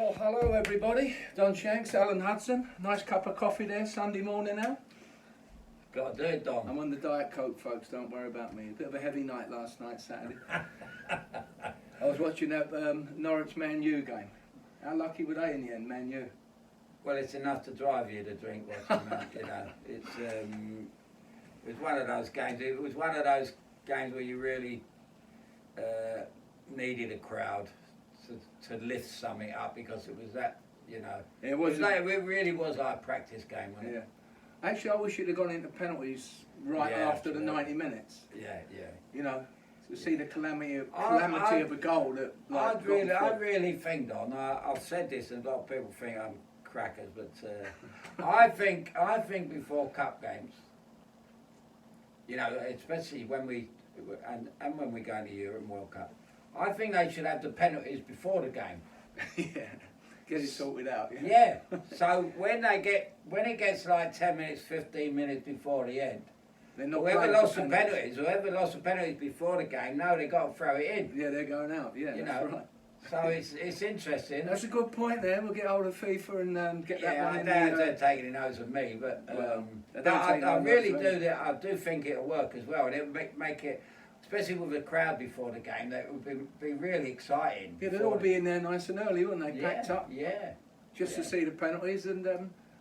Well, hello everybody. Don Shanks, Alan Hudson. Nice cup of coffee there, Sunday morning now. Got to do it, Don. I'm on the Diet Coke, folks, don't worry about me. A bit of a heavy night last night, Saturday. I was watching that Norwich Man Utd game. How lucky were they in the end, Man Utd? Well, it's enough to drive you to drink watching that, you know. It's one of those games. It was one of those games where you really needed a crowd to lift something up, because it was that, you know. It really was like a practice game, wasn't it? Yeah. Actually, I wish you'd have gone into penalties right after the 90 minutes. Yeah. You know, to see the calamity of a goal that. Like, I really think, Don. I've said this, and a lot of people think I'm crackers, but I think before cup games, you know, especially when we when we go into Europe and World Cup, I think they should have the penalties before the game. Yeah, get it sorted out. Yeah. So when it gets like 10 minutes, 15 minutes before the end, whoever lost the penalties before the game, now they've got to throw it in. Yeah, they're going out. Yeah, you that's know. right. So it's interesting. That's a good point there. We'll get hold of FIFA and get that one in. Yeah, they're taking it notes of me, but I really do. I do think it'll work as well, and it'll make it, especially with the crowd before the game, that would be really exciting. Yeah, they'd all be in there nice and early, wouldn't they? Packed up. Yeah. Just to see the penalties, and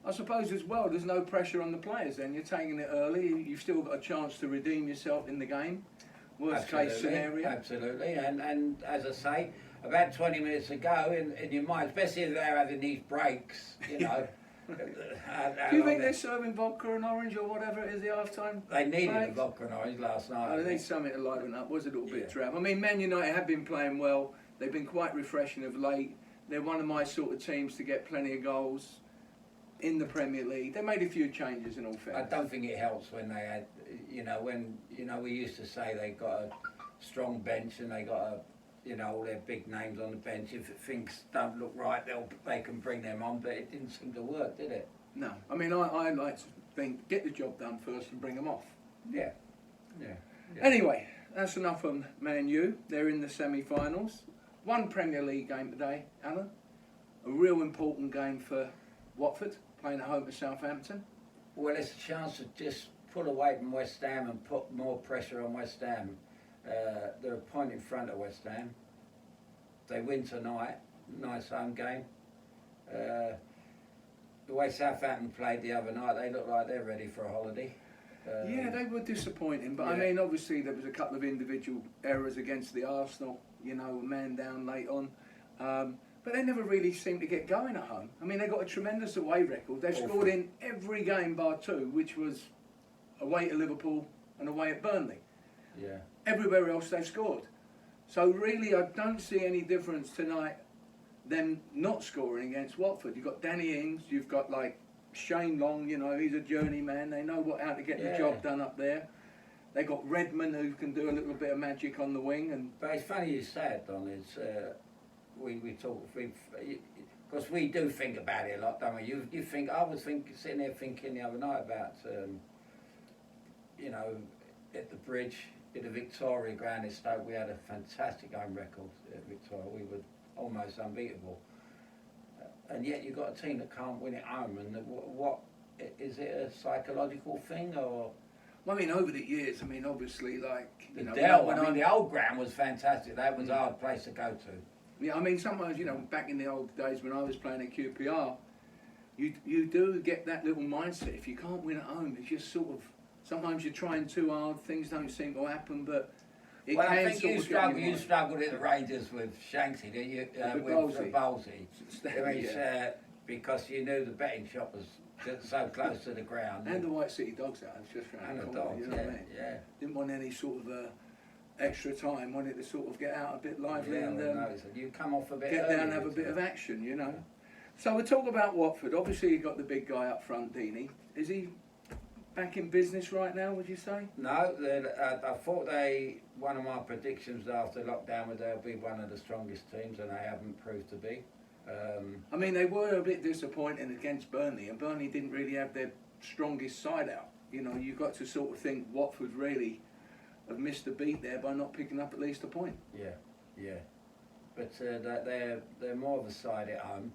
I suppose as well, there's no pressure on the players. Then you're taking it early. You've still got a chance to redeem yourself in the game. Worst case scenario. Absolutely, and as I say, about 20 minutes ago, in your mind, especially if they're having these breaks, you know. Do you think they're serving vodka and orange or whatever it is, the half-time? They needed the vodka and orange last night. They need something to liven up. Was a little bit drab. I mean, Man United have been playing well. They've been quite refreshing of late. They're one of my sort of teams to get plenty of goals in the Premier League. They made a few changes in all fairness. I don't think it helps when they had, we used to say they got a strong bench and they got all their big names on the bench. If things don't look right, they can bring them on, but it didn't seem to work, did it? No. I mean, I like to think, get the job done first and bring them off. Yeah. Anyway, that's enough on Man U. They're in the semi-finals. One Premier League game today, Alan. A real important game for Watford, playing at home to Southampton. Well, it's a chance to just pull away from West Ham and put more pressure on West Ham. They're a point in front of West Ham. They win tonight, nice home game. The way Southampton played the other night, they look like they're ready for a holiday. Yeah, they were disappointing, but I mean, obviously there was a couple of individual errors against the Arsenal, a man down late on. But they never really seemed to get going at home. I mean, they got a tremendous away record. They've scored in every game bar two, which was away to Liverpool and away at Burnley. Yeah. Everywhere else they've scored. So really, I don't see any difference tonight them not scoring against Watford. You've got Danny Ings, you've got like Shane Long, he's a journeyman. They know how to get the job done up there. They got Redmond, who can do a little bit of magic on the wing. But it's funny you say it, Don. It's we talk, because we do think about it a lot, don't we? You think, I was sitting there thinking the other night about at the bridge. At the Victoria ground in Stoke, we had a fantastic home record at Victoria. We were almost unbeatable. And yet you've got a team that can't win at home. And what is it, a psychological thing, or? Well, I mean, over the years, obviously, like... the old ground was fantastic. That was a hard place to go to. Yeah, I mean, sometimes, back in the old days when I was playing at QPR, you do get that little mindset. If you can't win at home, it's just sort of... Sometimes you're trying too hard, things don't seem to happen, but it can I think you struggled at the Rangers with Shanks, didn't you? With Bowlesy. Because you knew the betting shop was so close to the ground. And the White City Dogs out, just around the corner, you know what I mean? Yeah. Didn't want any sort of extra time, wanted to sort of get out a bit lively and you come off a bit get down and have a bit of action, So we'll talk about Watford. Obviously you've got the big guy up front, Deeney. Is he back in business right now, would you say? No, I thought one of my predictions after lockdown was they'll be one of the strongest teams, and they haven't proved to be. I mean, they were a bit disappointing against Burnley, and Burnley didn't really have their strongest side out. You've got to sort of think Watford really have missed a beat there by not picking up at least a point. Yeah. but that they're more of a side at home.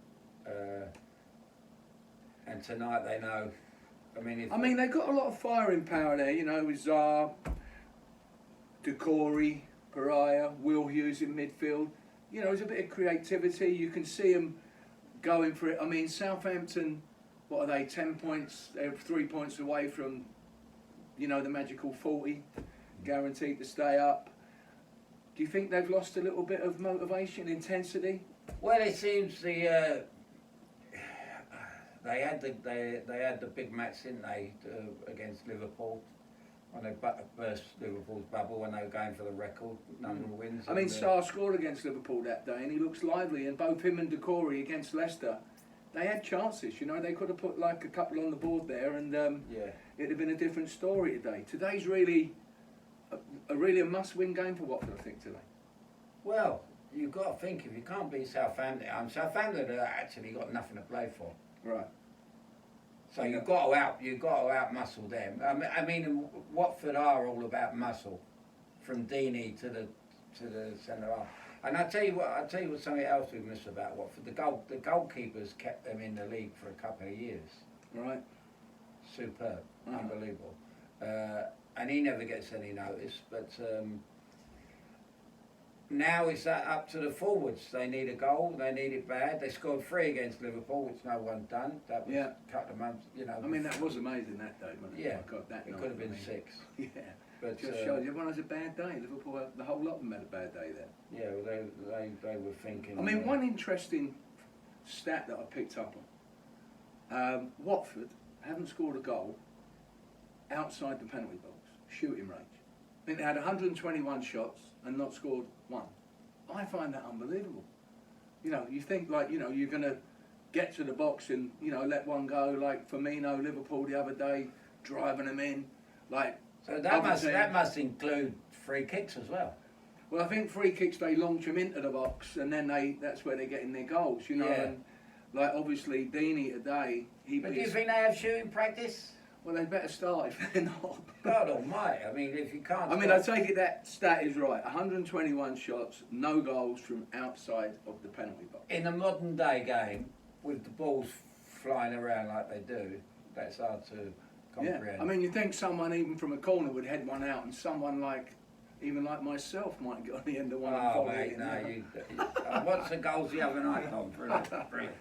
And tonight they know. I mean, they've got a lot of firing power there, you know, with Czar, Decore, Pariah, Will Hughes in midfield. You know, there's a bit of creativity. You can see them going for it. I mean, Southampton, what are they, 10 points? They're 3 points away from, you know, the magical 40, guaranteed to stay up. Do you think they've lost a little bit of motivation, intensity? Well, it seems they had the big match, didn't they, against Liverpool, when they burst Liverpool's bubble when they were going for the record number of wins. I mean, Sarr scored against Liverpool that day, and he looks lively. And both him and Decore against Leicester, they had chances. You know, they could have put like a couple on the board there, and it'd have been a different story today. Today's really a must-win game for Watford, I think, today. Well, you've got to think, if you can't beat Southampton, Southampton have actually got nothing to play for. Right. So you've got to out muscle them. I mean, Watford are all about muscle, from Deeney to the centre half. And I tell you what, something else we've missed about Watford. The goalkeepers kept them in the league for a couple of years. Right. Superb, unbelievable. And he never gets any notice. But now it's up to the forwards. They need a goal. They need it bad. They scored 3 against Liverpool, which no one's done. That was a couple of months, you know. I mean, that was amazing that day, wasn't it? Yeah, I got that it could have been 6. Yeah, but just shows everyone has a bad day. Liverpool, the whole lot of them had a bad day there. Yeah, well, they were thinking. I mean, one interesting stat that I picked up on: Watford haven't scored a goal outside the penalty box, shooting range. I think they had 121 shots and not scored one. I find that unbelievable. You know, you think like, you know, you're going to get to the box and, you know, let one go, like Firmino, Liverpool the other day, driving them in. Like, so that must include free kicks as well. Well, I think free kicks, they launch them into the box and then that's where they're getting their goals, you know. Yeah. And like, obviously, Deeney today, But do you think they have shooting practice? Well, they better start if they're not. God almighty, I mean, if you can't... I mean, I take it that stat is right. 121 shots, no goals from outside of the penalty box. In a modern day game, with the balls flying around like they do, that's hard to comprehend. Yeah. I mean, you think someone even from a corner would head one out, and someone even like myself might get on the end of one and volley it. You what's the goals the other night, Tom? Brilliant.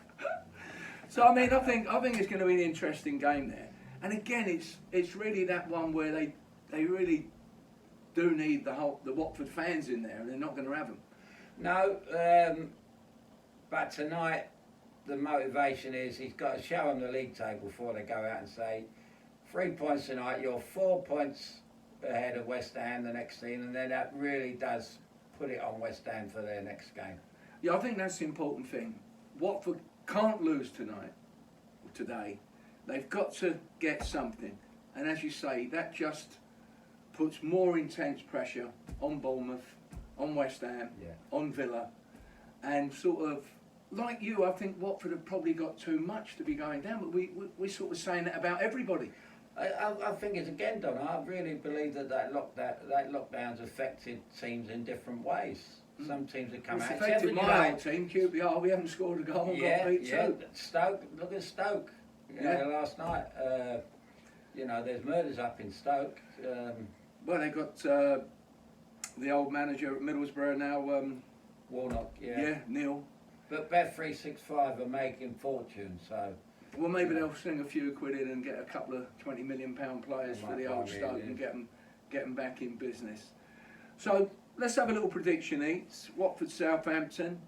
So, I mean, I think it's going to be an interesting game there. And again, it's really that one where they really do need the Watford fans in there, and they're not going to have them. No, but tonight the motivation is he's got to show them the league table before they go out and say, 3 points tonight, you're 4 points ahead of West Ham the next team, and then that really does put it on West Ham for their next game. Yeah, I think that's the important thing. Watford can't lose today. They've got to get something, and as you say, that just puts more intense pressure on Bournemouth, on West Ham, on Villa, and sort of, like you, I think Watford have probably got too much to be going down, but we're sort of saying that about everybody. I think it's again, Don, I really believe that lockdown's affected teams in different ways. Some teams have come out. It's affected my old team, QPR, we haven't scored a goal and got beat too. Stoke, look at Stoke. Last night, you know, there's murders up in Stoke. Well, they got the old manager at Middlesbrough now. Warnock, Neil. But Bet365 are making fortune, so... Well, maybe they'll sling a few quid in and get a couple of £20 million players for the old Stoke and get them back in business. So, let's have a little prediction, Eats. Watford, Southampton.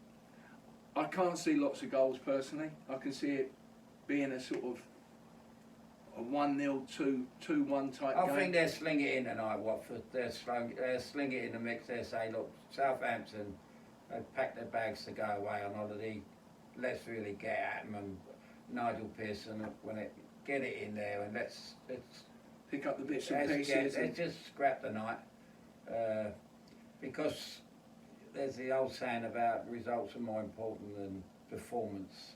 I can't see lots of goals, personally. I can see it being a sort of a 1-0, 2-1 type game. I think they'll sling it in tonight, Watford. They'll sling it in the mix. They'll say, look, Southampton, they've packed their bags to go away on holiday. Let's really get at them. And Nigel Pearson, get it in there, and let's pick up the bits and pieces. Let's just scrap the night. Because there's the old saying about results are more important than performance.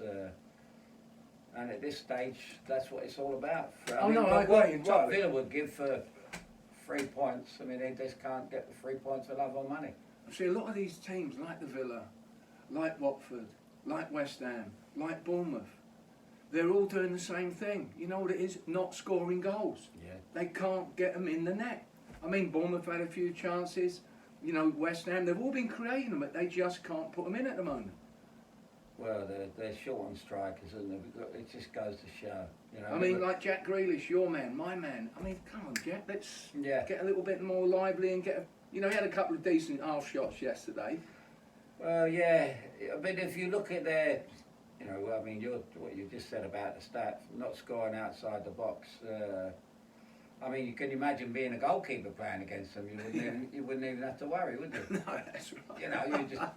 And at this stage, that's what it's all about. I agree. What Villa would give for 3 points, I mean, they just can't get the 3 points for love or money. See, a lot of these teams, like the Villa, like Watford, like West Ham, like Bournemouth, they're all doing the same thing. You know what it is? Not scoring goals. Yeah. They can't get them in the net. I mean, Bournemouth had a few chances. You know, West Ham, they've all been creating them, but they just can't put them in at the moment. Well, they're short on strikers, isn't they? It just goes to show. You know. I mean, like Jack Grealish, your man, my man. I mean, come on, Jack, let's get a little bit more lively and get a... You know, he had a couple of decent half shots yesterday. Well, yeah. I mean, if you look at their... You know, I mean, what you just said about the stats, not scoring outside the box. I mean, you can imagine being a goalkeeper playing against them. You wouldn't even have to worry, would you? No, that's right. You know, you just...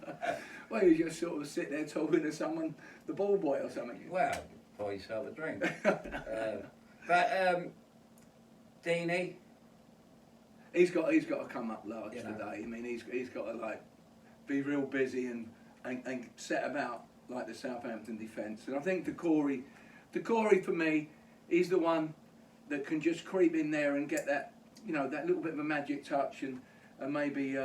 Well, you just sort of sit there talking to someone, the ball boy or something. Well, buy yourself a drink. Deeney... He's got to come up large You know. today. I mean, he's got to like be real busy and set about like the Southampton defence. And I think Decore for me, he's the one that can just creep in there and get that, you know, that little bit of a magic touch and maybe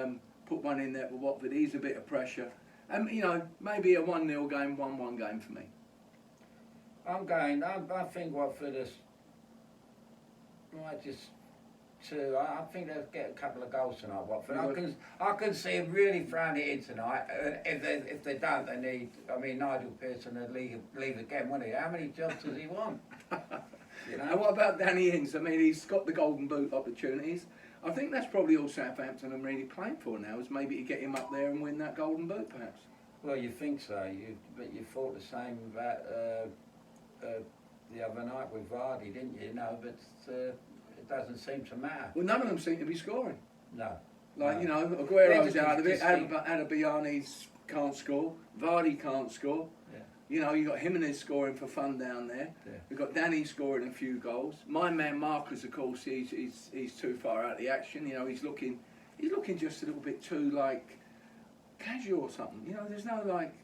put one in there for Watford. He's a bit of pressure. And you know, maybe a 1-0 game, 1-1 game for me. I think Watford is... might just... I think they'll get a couple of goals tonight, Watford. I can see them really throwing it in tonight. If they don't, they need... I mean, Nigel Pearson will leave again, won't he? How many jobs does he want? You know? And what about Danny Ings? I mean, he's got the golden boot opportunities. I think that's probably all Southampton are really playing for now, is maybe to get him up there and win that golden boot, perhaps. Well, you think so. But you thought the same about the other night with Vardy, didn't you? No, but it doesn't seem to matter. Well, none of them seem to be scoring. No. Like, no. you know, Aguero's They're out of it, just Adabiani's can't score, Vardy can't score. Yeah. You know, you got Jimenez scoring for fun down there. Yeah. We've got Danny scoring a few goals. My man Marcus, of course, he's too far out of the action. You know, he's looking just a little bit too like casual or something. You know, there's no like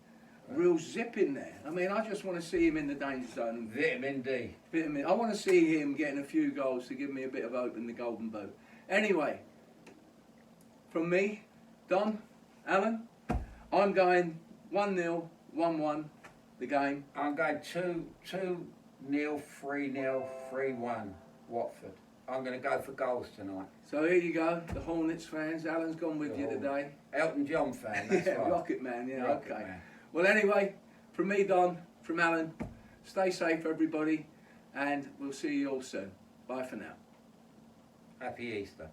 real zip in there. I mean, I just want to see him in the danger zone. And Vitamin D. I want to see him getting a few goals to give me a bit of hope in the golden boot. Anyway, from me, Don, Alan, I'm going 1-0, 1-1, the game. I'm going 2-0, 3-0, 3-1, Watford. I'm going to go for goals tonight. So here you go, the Hornets fans. Alan's gone with you today. Elton John fan, that's right. Rocket Man, yeah, Rocket okay. Man. Well, anyway, from me, Don, from Alan, stay safe, everybody, and we'll see you all soon. Bye for now. Happy Easter.